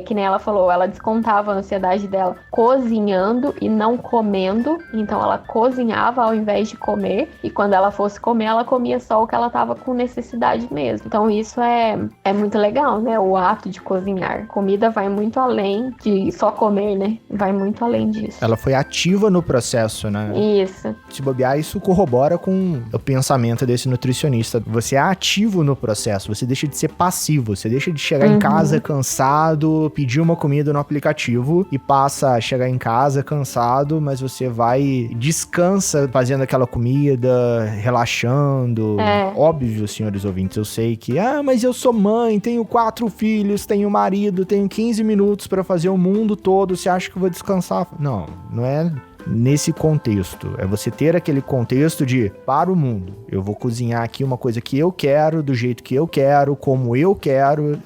Que nem ela falou, ela descontava a ansiedade dela cozinhando e não comendo. Então, ela cozinhava ao invés de comer. E quando ela fosse comer, ela comia só o que ela estava com necessidade mesmo. Então isso é muito legal, né? O ato de cozinhar. Comida vai muito além de só comer, né? Vai muito além disso. Ela foi ativa no processo, né? Isso. Se bobear, isso corrobora com o pensamento desse nutricionista. Você é ativo no processo, você deixa de ser passivo, você deixa de chegar em casa cansado, pedir uma comida no aplicativo e passa a chegar em casa cansado, mas você vai, descansa fazendo aquela comida, relaxando. Óbvio, senhores ouvintes, eu sei que, mas eu sou mãe, tenho 4 filhos, tenho marido, tenho 15 minutos pra fazer o mundo todo, você acha que eu vou descansar? Não, não é nesse contexto. É você ter aquele contexto de, para o mundo, eu vou cozinhar aqui uma coisa que eu quero, do jeito que eu quero, como eu quero,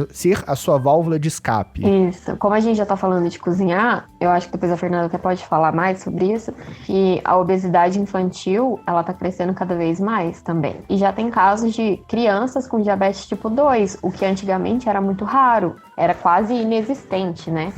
ser a sua válvula de escape. Isso. Como a gente já tá falando de cozinhar, eu acho que depois a Fernanda até pode falar mais sobre isso, que a obesidade infantil, ela tá crescendo cada vez mais também. E já tem casos de crianças com diabetes tipo 2, o que antigamente era muito raro, era quase inexistente, né?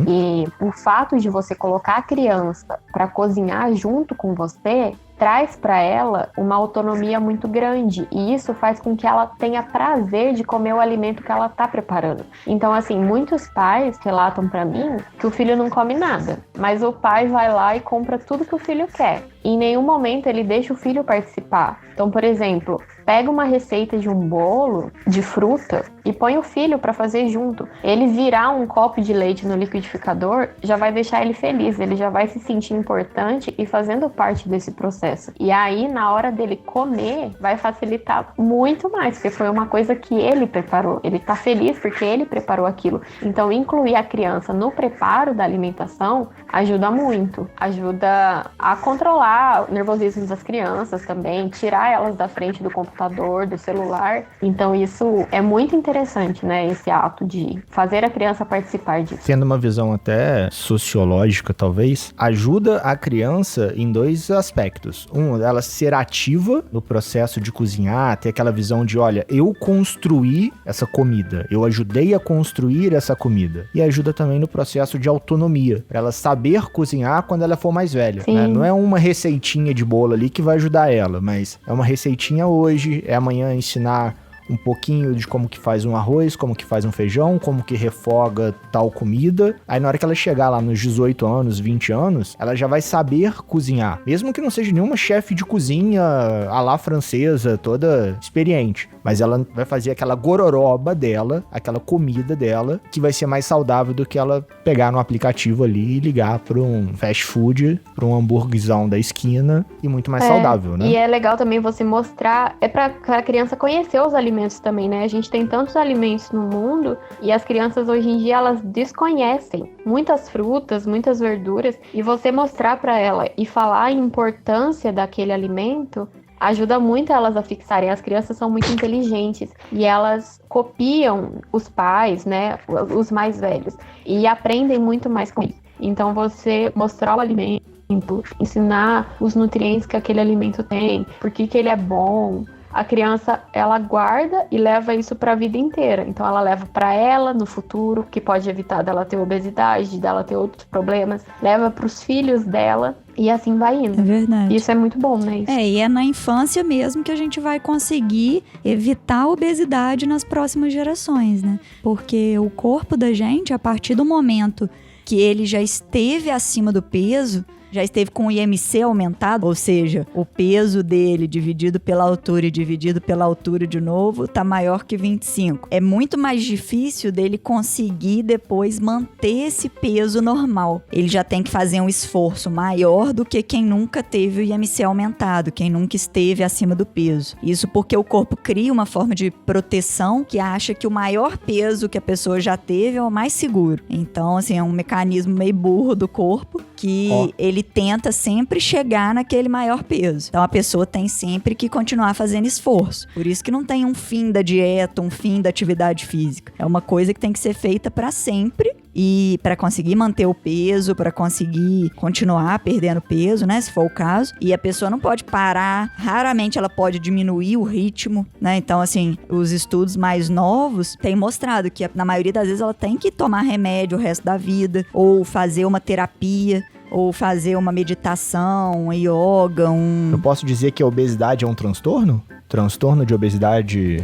E o fato de você colocar a criança para cozinhar junto com você traz para ela uma autonomia muito grande. E isso faz com que ela tenha prazer de comer o alimento que ela está preparando. Então, assim, muitos pais relatam para mim que o filho não come nada, mas o pai vai lá e compra tudo que o filho quer. Em nenhum momento ele deixa o filho participar. Então, por exemplo, pega uma receita de um bolo de fruta e põe o filho para fazer junto. Ele virar um copo de leite no liquidificador já vai deixar ele feliz, ele já vai se sentir importante e fazendo parte desse processo. E aí, na hora dele comer, vai facilitar muito mais, porque foi uma coisa que ele preparou. Ele tá feliz porque ele preparou aquilo. Então, incluir a criança no preparo da alimentação ajuda muito. Ajuda a controlar o nervosismo das crianças também, tirar elas da frente do computador, do celular. Então isso é muito interessante, né? Esse ato de fazer a criança participar disso. Tendo uma visão até sociológica, talvez, ajuda a criança em dois aspectos. Um, ela ser ativa no processo de cozinhar, ter aquela visão de, olha, eu construí essa comida, eu ajudei a construir essa comida. E ajuda também no processo de autonomia, para ela saber cozinhar quando ela for mais velha, né? Não é uma receitinha de bolo ali que vai ajudar ela, mas é uma receitinha hoje, é amanhã ensinar um pouquinho de como que faz um arroz, como que faz um feijão, como que refoga tal comida. Aí na hora que ela chegar lá nos 18 anos, 20 anos, ela já vai saber cozinhar. Mesmo que não seja nenhuma chefe de cozinha à la francesa, toda experiente. Mas ela vai fazer aquela gororoba dela, aquela comida dela, que vai ser mais saudável do que ela pegar no aplicativo ali e ligar para um fast food, para um hambúrguerzão da esquina e muito mais saudável, né? E é legal também você mostrar, para a criança conhecer os alimentos também, né? A gente tem tantos alimentos no mundo e as crianças hoje em dia elas desconhecem muitas frutas, muitas verduras, e você mostrar para ela e falar a importância daquele alimento ajuda muito elas a fixarem. As crianças são muito inteligentes e elas copiam os pais, né, os mais velhos, e aprendem muito mais com isso. Então você mostrar o alimento, ensinar os nutrientes que aquele alimento tem, por que ele é bom, a criança, ela guarda e leva isso para a vida inteira. Então ela leva para ela no futuro, que pode evitar dela ter obesidade, dela ter outros problemas, leva para os filhos dela e assim vai indo. É verdade. Isso é muito bom, né? Isso. E é na infância mesmo que a gente vai conseguir evitar a obesidade nas próximas gerações, né? Porque o corpo da gente, a partir do momento que ele já esteve acima do peso, já esteve com o IMC aumentado, ou seja, o peso dele dividido pela altura e dividido pela altura de novo, tá maior que 25. É muito mais difícil dele conseguir depois manter esse peso normal. Ele já tem que fazer um esforço maior do que quem nunca teve o IMC aumentado, quem nunca esteve acima do peso. Isso porque o corpo cria uma forma de proteção que acha que o maior peso que a pessoa já teve é o mais seguro. Então, assim, é um mecanismo meio burro do corpo que ele tenta sempre chegar naquele maior peso. Então a pessoa tem sempre que continuar fazendo esforço. Por isso que não tem um fim da dieta, um fim da atividade física. É uma coisa que tem que ser feita para sempre. E para conseguir manter o peso, para conseguir continuar perdendo peso, né, se for o caso. E a pessoa não pode parar, raramente ela pode diminuir o ritmo, né? Então, assim, os estudos mais novos têm mostrado que na maioria das vezes ela tem que tomar remédio o resto da vida, ou fazer uma terapia, ou fazer uma meditação, um yoga, Eu posso dizer que a obesidade é um transtorno? Transtorno de obesidade...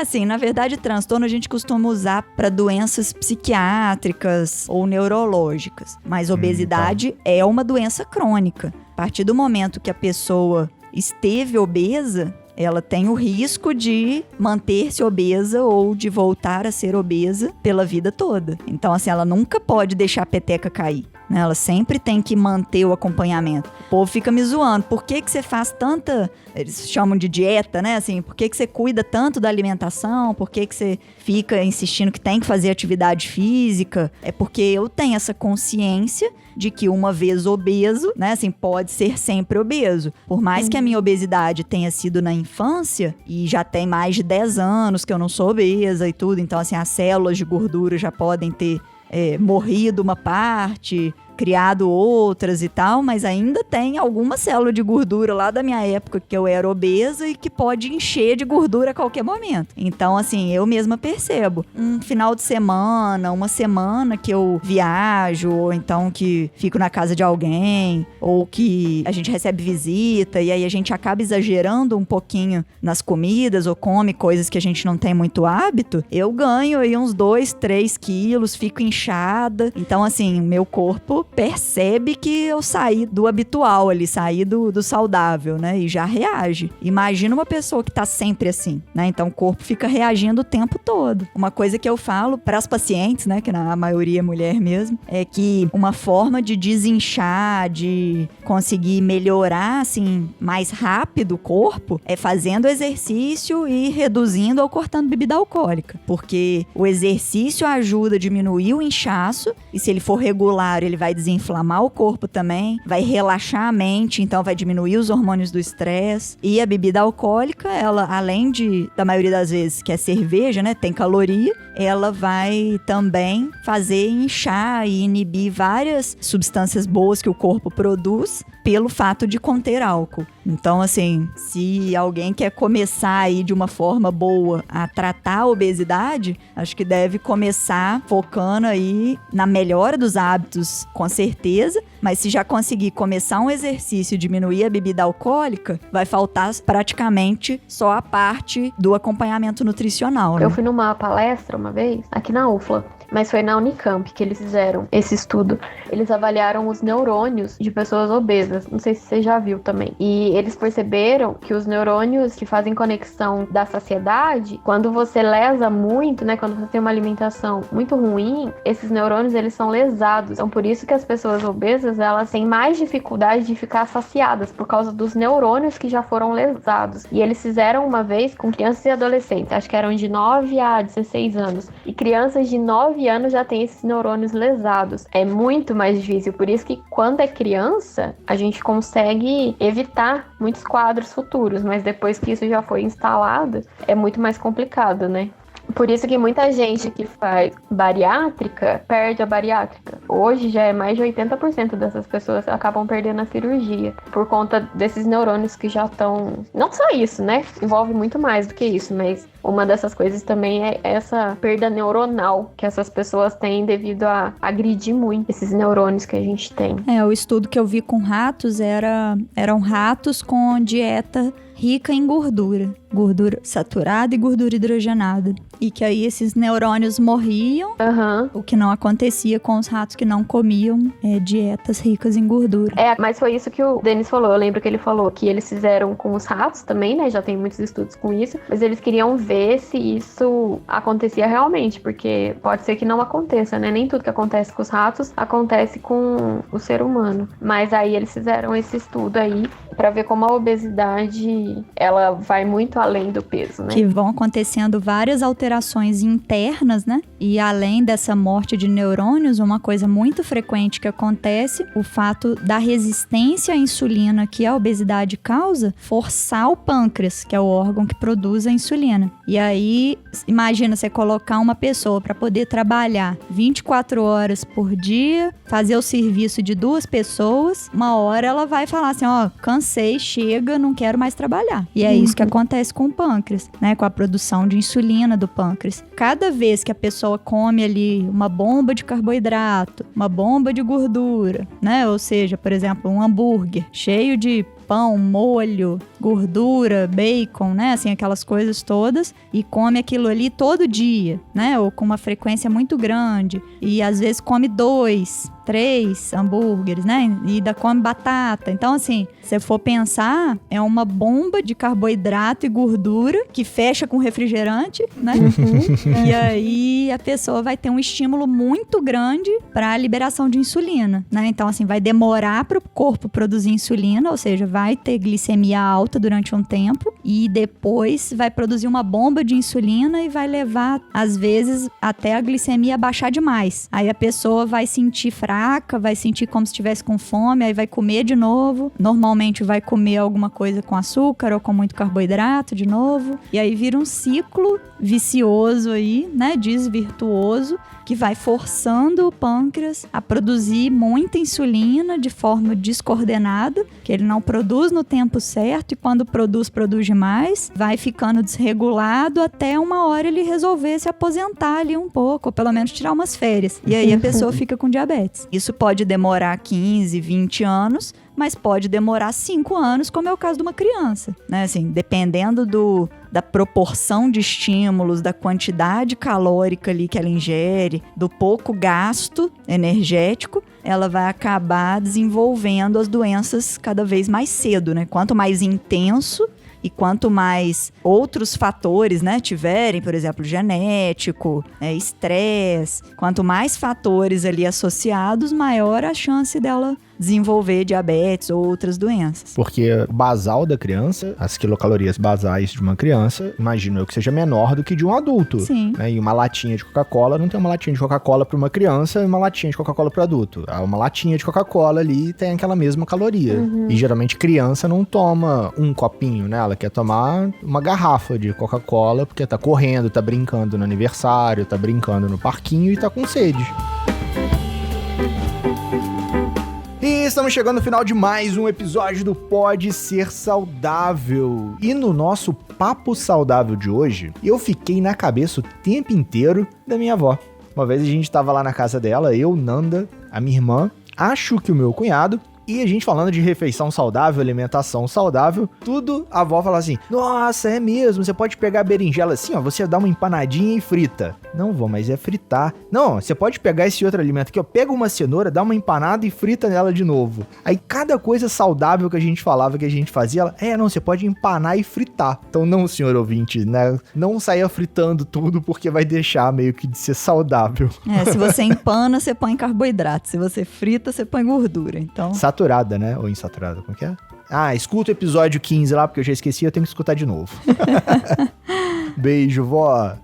Assim, na verdade, transtorno a gente costuma usar para doenças psiquiátricas ou neurológicas. Mas obesidade é uma doença crônica. A partir do momento que a pessoa esteve obesa, ela tem o risco de manter-se obesa ou de voltar a ser obesa pela vida toda. Então, assim, ela nunca pode deixar a peteca cair, né? Ela sempre tem que manter o acompanhamento. O povo fica me zoando. Por que você faz tanta... Eles chamam de dieta, né? Assim, por que você cuida tanto da alimentação? Por que você fica insistindo que tem que fazer atividade física? É porque eu tenho essa consciência de que uma vez obeso, né? Assim, pode ser sempre obeso. Por mais que a minha obesidade tenha sido na infância, e já tem mais de 10 anos que eu não sou obesa e tudo, então, assim, as células de gordura já podem ter morrido uma parte, criado outras e tal, mas ainda tem alguma célula de gordura lá da minha época que eu era obesa e que pode encher de gordura a qualquer momento. Então, assim, eu mesma percebo. Um final de semana, uma semana que eu viajo, ou então que fico na casa de alguém, ou que a gente recebe visita e aí a gente acaba exagerando um pouquinho nas comidas ou come coisas que a gente não tem muito hábito, eu ganho aí uns 2, 3 quilos, fico inchada. Então, assim, meu corpo percebe que eu saí do habitual ali, saí do saudável, né? E já reage. Imagina uma pessoa que tá sempre assim, né? Então, o corpo fica reagindo o tempo todo. Uma coisa que eu falo para as pacientes, né? Que na maioria é mulher mesmo, é que uma forma de desinchar, de conseguir melhorar, assim, mais rápido o corpo, é fazendo exercício e reduzindo ou cortando bebida alcoólica. Porque o exercício ajuda a diminuir o inchaço e se ele for regular, ele vai desinflamar o corpo também, vai relaxar a mente, então vai diminuir os hormônios do estresse. E a bebida alcoólica, ela, além da maioria das vezes, que é cerveja, né, tem caloria, ela vai também fazer inchar e inibir várias substâncias boas que o corpo produz pelo fato de conter álcool. Então, assim, se alguém quer começar aí de uma forma boa a tratar a obesidade, acho que deve começar focando aí na melhora dos hábitos, com certeza, mas se já conseguir começar um exercício e diminuir a bebida alcoólica, vai faltar praticamente só a parte do acompanhamento nutricional, né? Eu fui numa palestra uma vez, aqui na UFLA, mas foi na Unicamp que eles fizeram esse estudo. Eles avaliaram os neurônios de pessoas obesas, não sei se você já viu também. E eles perceberam que os neurônios que fazem conexão da saciedade, quando você lesa muito, né, quando você tem uma alimentação muito ruim, esses neurônios, eles são lesados. Então, por isso que as pessoas obesas, elas têm mais dificuldade de ficar saciadas, por causa dos neurônios que já foram lesados. E eles fizeram uma vez com crianças e adolescentes, acho que eram de 9 a 16 anos. E crianças de 9 anos já têm esses neurônios lesados. É muito mais difícil, por isso que quando é criança, a gente consegue evitar muitos quadros futuros, mas depois que isso já foi instalado, é muito mais complicado, né? Por isso que muita gente que faz bariátrica perde a bariátrica. Hoje já é mais de 80% dessas pessoas acabam perdendo a cirurgia por conta desses neurônios que já estão... Não só isso, né? Envolve muito mais do que isso, mas uma dessas coisas também é essa perda neuronal que essas pessoas têm devido a agredir muito esses neurônios que a gente tem. O estudo que eu vi com ratos eram ratos com dieta rica em gordura saturada e gordura hidrogenada. E que aí esses neurônios morriam, o que não acontecia com os ratos que não comiam dietas ricas em gordura. Mas foi isso que o Denis falou. Eu lembro que ele falou que eles fizeram com os ratos também, né? Já tem muitos estudos com isso. Mas eles queriam ver se isso acontecia realmente, porque pode ser que não aconteça, né? Nem tudo que acontece com os ratos acontece com o ser humano. Mas aí eles fizeram esse estudo aí pra ver como a obesidade, ela vai muito além do peso, né? Que vão acontecendo várias alterações internas, né? E além dessa morte de neurônios, uma coisa muito frequente que acontece, o fato da resistência à insulina que a obesidade causa, forçar o pâncreas, que é o órgão que produz a insulina. E aí, imagina você colocar uma pessoa para poder trabalhar 24 horas por dia, fazer o serviço de 2 pessoas, uma hora ela vai falar assim, cansei, chega, não quero mais trabalhar. E é isso que acontece com o pâncreas, né? Com a produção de insulina do pâncreas. Cada vez que a pessoa come ali uma bomba de carboidrato, uma bomba de gordura, né? Ou seja, por exemplo, um hambúrguer cheio de pão, molho, gordura, bacon, né? Assim, aquelas coisas todas. E come aquilo ali todo dia, né? Ou com uma frequência muito grande. E às vezes come 2, 3 hambúrgueres, né? E ainda come batata. Então, assim, se for pensar, é uma bomba de carboidrato e gordura que fecha com refrigerante, né? E aí a pessoa vai ter um estímulo muito grande para a liberação de insulina, né? Então, assim, vai demorar para o corpo produzir insulina, ou seja, vai ter glicemia alta durante um tempo e depois vai produzir uma bomba de insulina e vai levar, às vezes, até a glicemia baixar demais. Aí a pessoa vai sentir fraca, vai sentir como se estivesse com fome, aí vai comer de novo. Normalmente vai comer alguma coisa com açúcar ou com muito carboidrato de novo. E aí vira um ciclo vicioso aí, né, desvirtuoso, que vai forçando o pâncreas a produzir muita insulina de forma descoordenada, que ele não produz no tempo certo e quando produz demais, vai ficando desregulado até uma hora ele resolver se aposentar ali um pouco, ou pelo menos tirar umas férias. E aí a pessoa fica com diabetes. Isso pode demorar 15, 20 anos, mas pode demorar 5 anos, como é o caso de uma criança, né? Assim, dependendo da proporção de estímulos, da quantidade calórica ali que ela ingere, do pouco gasto energético, ela vai acabar desenvolvendo as doenças cada vez mais cedo, né? Quanto mais intenso e quanto mais outros fatores, né, tiverem, por exemplo, genético, estresse, quanto mais fatores ali associados, maior a chance dela desenvolver diabetes ou outras doenças. Porque o basal da criança, as quilocalorias basais de uma criança, imagino eu que seja menor do que de um adulto. Sim. Né? E uma latinha de Coca-Cola, não tem uma latinha de Coca-Cola para uma criança e uma latinha de Coca-Cola para adulto. Uma latinha de Coca-Cola ali tem aquela mesma caloria. E geralmente criança não toma um copinho, né? Ela quer tomar uma garrafa de Coca-Cola porque tá correndo, tá brincando no aniversário, tá brincando no parquinho e tá com sede. E estamos chegando no final de mais um episódio do Pode Ser Saudável. E no nosso papo saudável de hoje, eu fiquei na cabeça o tempo inteiro da minha avó. Uma vez a gente tava lá na casa dela, eu, Nanda, a minha irmã, acho que o meu cunhado, e a gente falando de refeição saudável, alimentação saudável, tudo, a avó fala assim, nossa, é mesmo, você pode pegar a berinjela assim, ó, você dá uma empanadinha e frita. Não, vó, mas é fritar. Não, você pode pegar esse outro alimento aqui, ó, pega uma cenoura, dá uma empanada e frita nela de novo. Aí cada coisa saudável que a gente falava, que a gente fazia, ela, não, você pode empanar e fritar. Então não, senhor ouvinte, né, não saia fritando tudo porque vai deixar meio que de ser saudável. Se você empana, você põe carboidrato, se você frita, você põe gordura, então... Saturada, né? Ou insaturada, como que é? Escuta o episódio 15 lá, porque eu já esqueci, eu tenho que escutar de novo. Beijo, vó.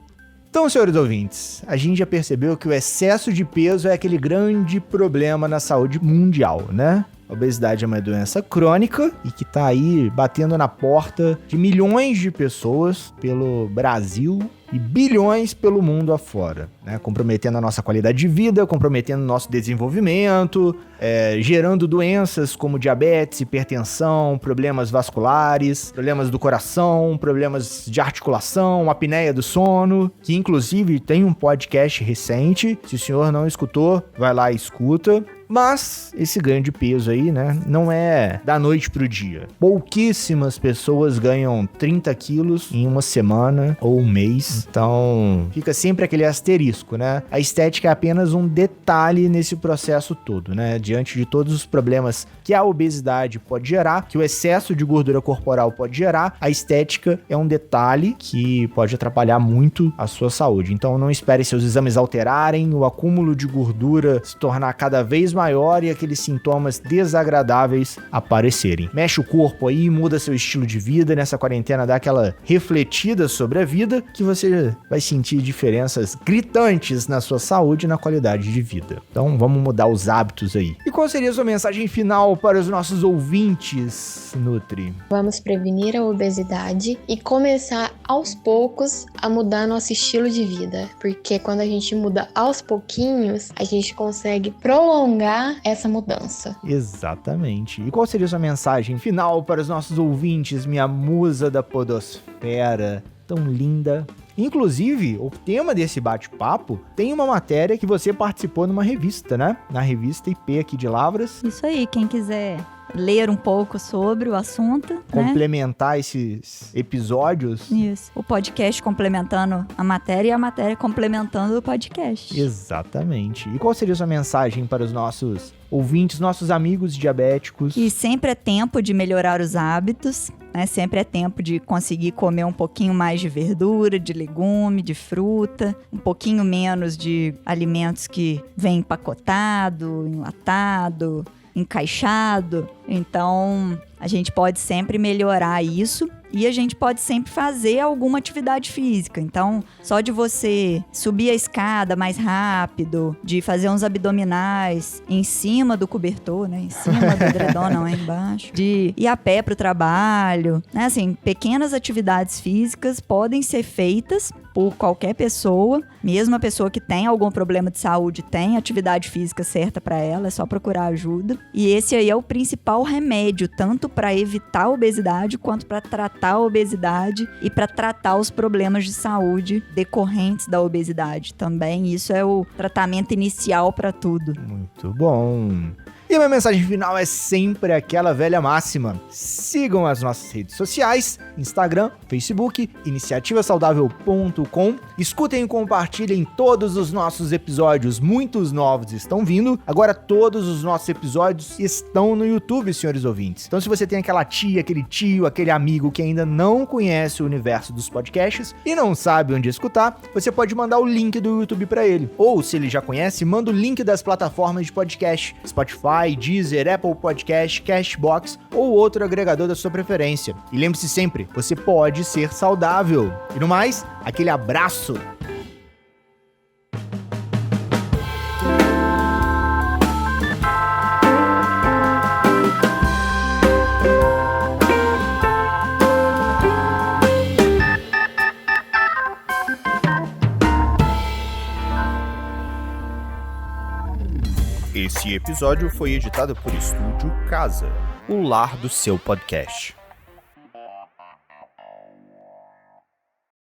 Então, senhores ouvintes, a gente já percebeu que o excesso de peso é aquele grande problema na saúde mundial, né? A obesidade é uma doença crônica e que tá aí batendo na porta de milhões de pessoas pelo Brasil e bilhões pelo mundo afora, né? Comprometendo a nossa qualidade de vida, comprometendo o nosso desenvolvimento, gerando doenças como diabetes, hipertensão, problemas vasculares, problemas do coração, problemas de articulação, apneia do sono, que inclusive tem um podcast recente, se o senhor não escutou, vai lá e escuta. Mas esse ganho de peso aí, né, não é da noite pro dia. Pouquíssimas pessoas ganham 30 quilos em uma semana ou um mês. Então, fica sempre aquele asterisco, né? A estética é apenas um detalhe nesse processo todo, né? Diante de todos os problemas que a obesidade pode gerar, que o excesso de gordura corporal pode gerar, a estética é um detalhe que pode atrapalhar muito a sua saúde. Então, não espere seus exames alterarem, o acúmulo de gordura se tornar cada vez maior e aqueles sintomas desagradáveis aparecerem. Mexe o corpo aí, muda seu estilo de vida nessa quarentena, dá aquela refletida sobre a vida que você vai sentir diferenças gritantes na sua saúde e na qualidade de vida. Então vamos mudar os hábitos aí. E qual seria a sua mensagem final para os nossos ouvintes, Nutri? Vamos prevenir a obesidade e começar aos poucos a mudar nosso estilo de vida, porque quando a gente muda aos pouquinhos, a gente consegue prolongar essa mudança. Exatamente. E qual seria a sua mensagem final para os nossos ouvintes, minha musa da podosfera, tão linda? Inclusive, o tema desse bate-papo tem uma matéria que você participou numa revista, né? Na revista IP aqui de Lavras. Isso aí, quem quiser ler um pouco sobre o assunto, complementar, né? Esses episódios. Isso. O podcast complementando a matéria e a matéria complementando o podcast. Exatamente. E qual seria a sua mensagem para os nossos ouvintes, nossos amigos diabéticos? Que sempre é tempo de melhorar os hábitos, né? Sempre é tempo de conseguir comer um pouquinho mais de verdura, de legume, de fruta, um pouquinho menos de alimentos que vêm empacotado, enlatado, encaixado. Então, a gente pode sempre melhorar isso. E a gente pode sempre fazer alguma atividade física. Então, só de você subir a escada mais rápido, de fazer uns abdominais em cima do cobertor, né? Em cima do edredom, não é embaixo. De ir a pé pro trabalho, né? Assim, pequenas atividades físicas podem ser feitas por qualquer pessoa, mesmo a pessoa que tem algum problema de saúde, tem atividade física certa para ela, é só procurar ajuda. E esse aí é o principal remédio, tanto para evitar a obesidade, quanto para tratar a obesidade e para tratar os problemas de saúde decorrentes da obesidade também. Isso é o tratamento inicial para tudo. Muito bom. E a minha mensagem final é sempre aquela velha máxima. Sigam as nossas redes sociais, Instagram, Facebook, iniciativasaudável.com. Escutem e compartilhem todos os nossos episódios. Muitos novos estão vindo. Agora todos os nossos episódios estão no YouTube, senhores ouvintes. Então se você tem aquela tia, aquele tio, aquele amigo que ainda não conhece o universo dos podcasts e não sabe onde escutar, você pode mandar o link do YouTube para ele. Ou se ele já conhece, manda o link das plataformas de podcast, Spotify, Deezer, Apple Podcast, Cashbox ou outro agregador da sua preferência. E lembre-se sempre, você pode ser saudável. E no mais, aquele abraço! Esse episódio foi editado por Estúdio Casa, o lar do seu podcast.